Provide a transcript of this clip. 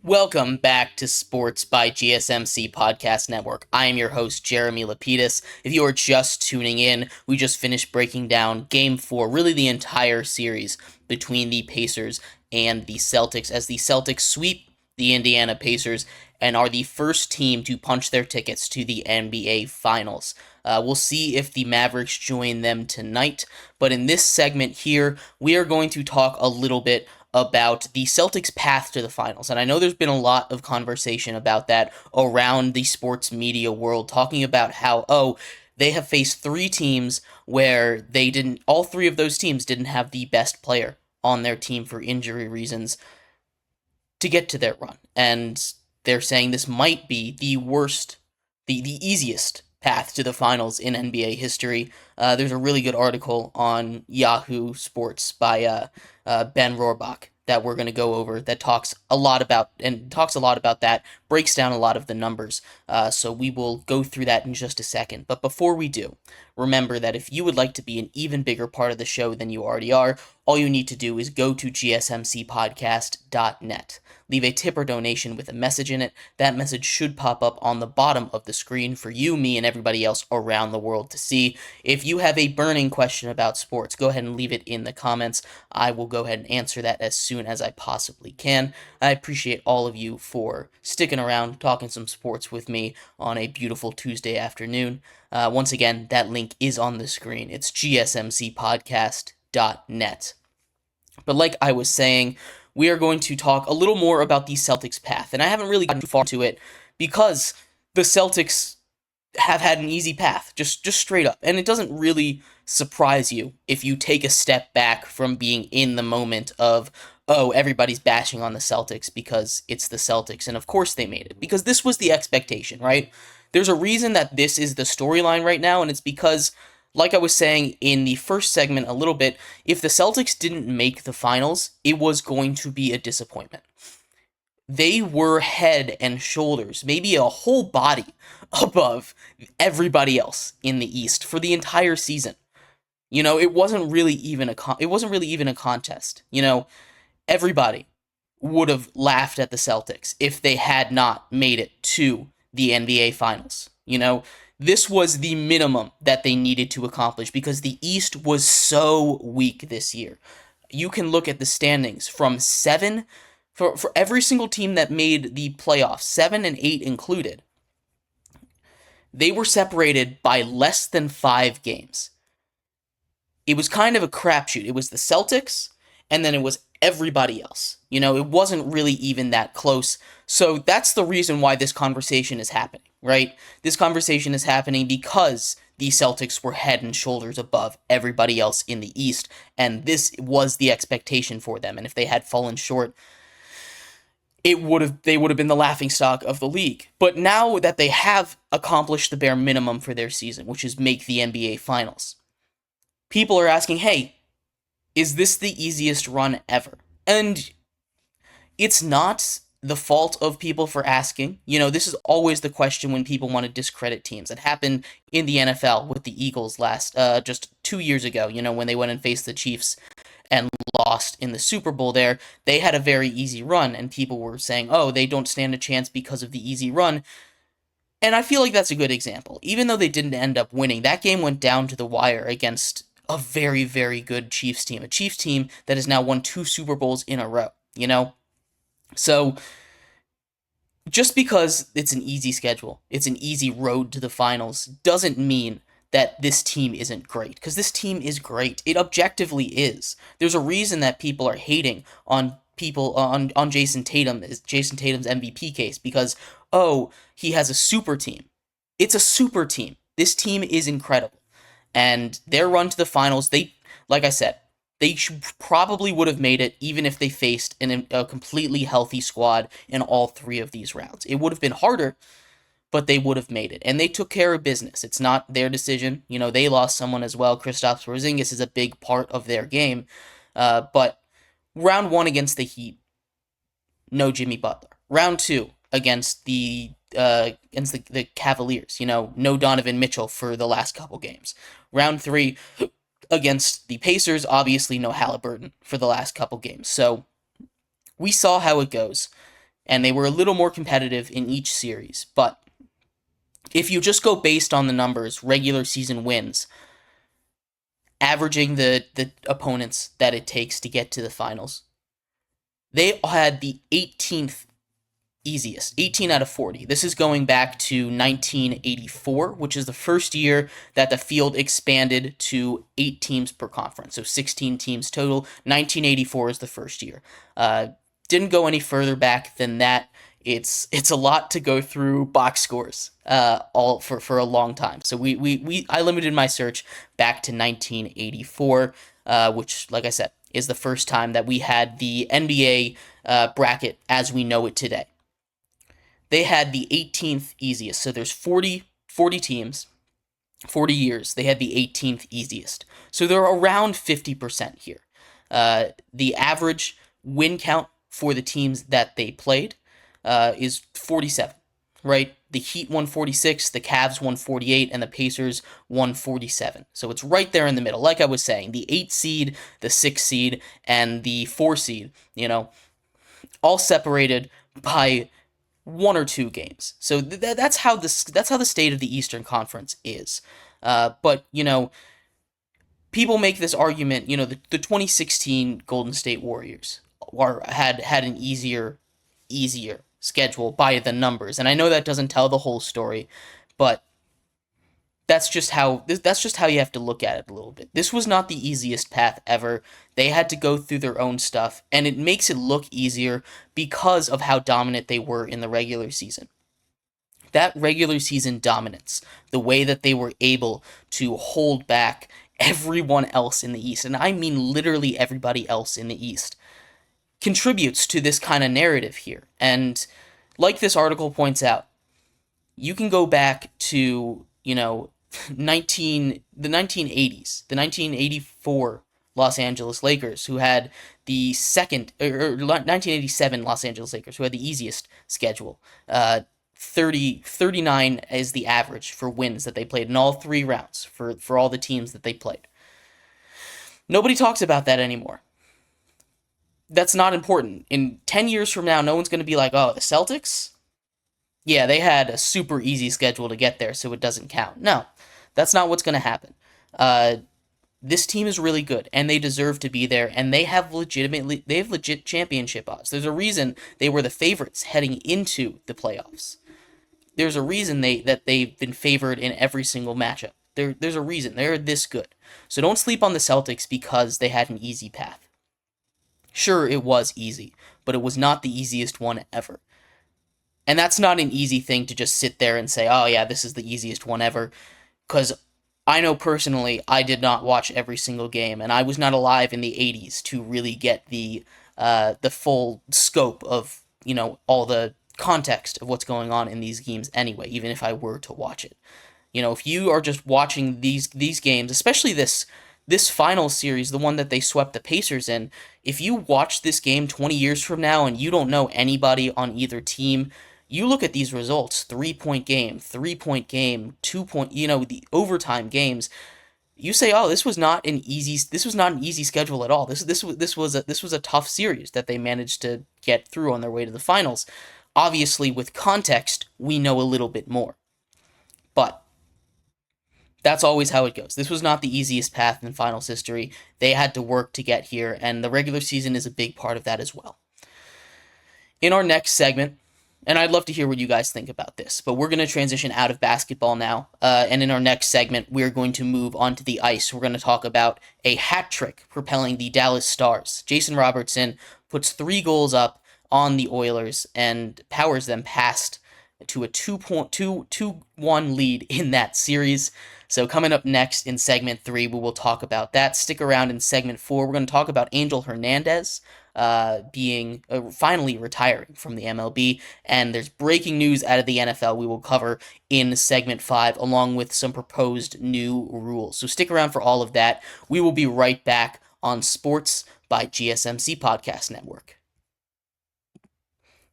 Welcome back to Sports by GSMC Podcast Network. I am your host, Jeremy Lapidus. If you are just tuning in, we just finished breaking down Game 4, really the entire series between the Pacers and the Celtics, as the Celtics sweep the Indiana Pacers and are the first team to punch their tickets to the NBA Finals. We'll see if the Mavericks join them tonight, but in this segment here, we are going to talk a little bit about the Celtics' path to the finals. And I know there's been a lot of conversation about that around the sports media world, talking about how, they have faced three teams where all three of those teams didn't have the best player on their team for injury reasons to get to their run. And they're saying this might be the worst, the easiest path to the finals in NBA history. There's a really good article on Yahoo Sports by Ben Rohrbach that we're going to go over that talks a lot about that, breaks down a lot of the numbers. So we will go through that in just a second. But before we do, remember that if you would like to be an even bigger part of the show than you already are, all you need to do is go to gsmcpodcast.net. Leave a tip or donation with a message in it. That message should pop up on the bottom of the screen for you, me, and everybody else around the world to see. If you have a burning question about sports, go ahead and leave it in the comments. I will go ahead and answer that as soon as I possibly can. I appreciate all of you for sticking around, talking some sports with me on a beautiful Tuesday afternoon. Once again, that link is on the screen. It's gsmcpodcast.net. But like I was saying, we are going to talk a little more about the Celtics' path. And I haven't really gotten too far to it because the Celtics have had an easy path, just straight up. And it doesn't really surprise you if you take a step back from being in the moment of, everybody's bashing on the Celtics because it's the Celtics. And of course they made it, because this was the expectation, right? There's a reason that this is the storyline right now, and it's because, like I was saying in the first segment a little bit, if the Celtics didn't make the finals, it was going to be a disappointment. They were head and shoulders, maybe a whole body above everybody else in the East for the entire season. It wasn't really even a contest. Everybody would have laughed at the Celtics if they had not made it to the NBA Finals. This was the minimum that they needed to accomplish because the East was so weak this year. You can look at the standings from 7, for every single team that made the playoffs, 7 and 8 included. They were separated by less than 5 games. It was kind of a crapshoot. It was the Celtics, and then it was everybody else. It wasn't really even that close. So that's the reason why this conversation is happening, right? This conversation is happening because the Celtics were head and shoulders above everybody else in the East, and this was the expectation for them. And if they had fallen short, they would have been the laughingstock of the league. But now that they have accomplished the bare minimum for their season, which is make the NBA Finals, people are asking, hey, is this the easiest run ever? And it's not the fault of people for asking. This is always the question when people want to discredit teams. It happened in the NFL with the Eagles just 2 years ago, when they went and faced the Chiefs and lost in the Super Bowl there. They had a very easy run, and people were saying, they don't stand a chance because of the easy run. And I feel like that's a good example. Even though they didn't end up winning, that game went down to the wire against a very, very good Chiefs team. A Chiefs team that has now won 2 Super Bowls in a row, So, just because it's an easy schedule, it's an easy road to the finals, doesn't mean that this team isn't great. Because this team is great. It objectively is. There's a reason that people are hating on Jason Tatum's MVP case, because, he has a super team. It's a super team. This team is incredible. And their run to the finals, like I said, they probably would have made it even if they faced a completely healthy squad in all 3 of these rounds. It would have been harder, but they would have made it. And they took care of business. It's not their decision. They lost someone as well. Kristaps Porzingis is a big part of their game. But round 1 against the Heat, no Jimmy Butler. Round 2 against the Cavaliers, no Donovan Mitchell for the last couple games. Round 3 against the Pacers, obviously no Halliburton for the last couple games. So we saw how it goes. and they were a little more competitive in each series. But if you just go based on the numbers, regular season wins, averaging the opponents that it takes to get to the finals, they had the 18th easiest, 18 out of 40. This is going back to 1984, which is the first year that the field expanded to 8 teams per conference, so 16 teams total. 1984 is the first year. Didn't go any further back than that. It's a lot to go through box scores all for a long time. So I limited my search back to 1984, which, like I said, is the first time that we had the NBA bracket as we know it today. They had the 18th easiest. So there's 40 teams, 40 years. They had the 18th easiest. So they're around 50% here. The average win count for the teams that they played is 47, right? The Heat 146, the Cavs 148, and the Pacers 147. So it's right there in the middle. Like I was saying, the 8 seed, the 6 seed, and the 4 seed, all separated by 1 or 2 games. So that's how the state of the Eastern Conference is. But people make this argument. The 2016 Golden State Warriors had an easier schedule by the numbers, and I know that doesn't tell the whole story, but that's just how you have to look at it a little bit. This was not the easiest path ever. They had to go through their own stuff, and it makes it look easier because of how dominant they were in the regular season. That regular season dominance, the way that they were able to hold back everyone else in the East, and I mean literally everybody else in the East, contributes to this kind of narrative here. And like this article points out, you can go back to the 1980s, the 1984 Los Angeles Lakers, who had the second, or 1987 Los Angeles Lakers, who had the easiest schedule. 39 is the average for wins that they played in all 3 rounds for all the teams that they played. Nobody talks about that anymore. That's not important. In 10 years from now, no one's going to be like, oh, the Celtics? Yeah, they had a super easy schedule to get there, so it doesn't count. No, that's not what's going to happen. This team is really good, and they deserve to be there, and they have legit championship odds. There's a reason they were the favorites heading into the playoffs. There's a reason that they've been favored in every single matchup. There's a reason. They're this good. So don't sleep on the Celtics because they had an easy path. Sure, it was easy, but it was not the easiest one ever. And that's not an easy thing to just sit there and say, oh yeah, this is the easiest one ever, because I know personally I did not watch every single game, and I was not alive in the 80s to really get the full scope of, all the context of what's going on in these games anyway, even if I were to watch it. If you are just watching these games, especially this final series, the one that they swept the Pacers in, if you watch this game 20 years from now and you don't know anybody on either team, you look at these results, 3-point game, 3-point game, 2-point, the overtime games, you say, oh, this was not an easy schedule at all. This was a tough series that they managed to get through on their way to the finals. Obviously, with context, we know a little bit more. But that's always how it goes. This was not the easiest path in finals history. They had to work to get here, and the regular season is a big part of that as well. In our next segment, and I'd love to hear what you guys think about this, but we're going to transition out of basketball now, and in our next segment, we're going to move onto the ice. We're going to talk about a hat trick propelling the Dallas Stars. Jason Robertson puts 3 goals up on the Oilers and powers them past to a 2-1 lead in that series. So coming up next in segment 3, we will talk about that. Stick around in segment 4. We're going to talk about Angel Hernandez being finally retiring from the MLB, and there's breaking news out of the NFL we will cover in segment 5, along with some proposed new rules. So stick around for all of that. We will be right back on Sports by GSMC Podcast Network.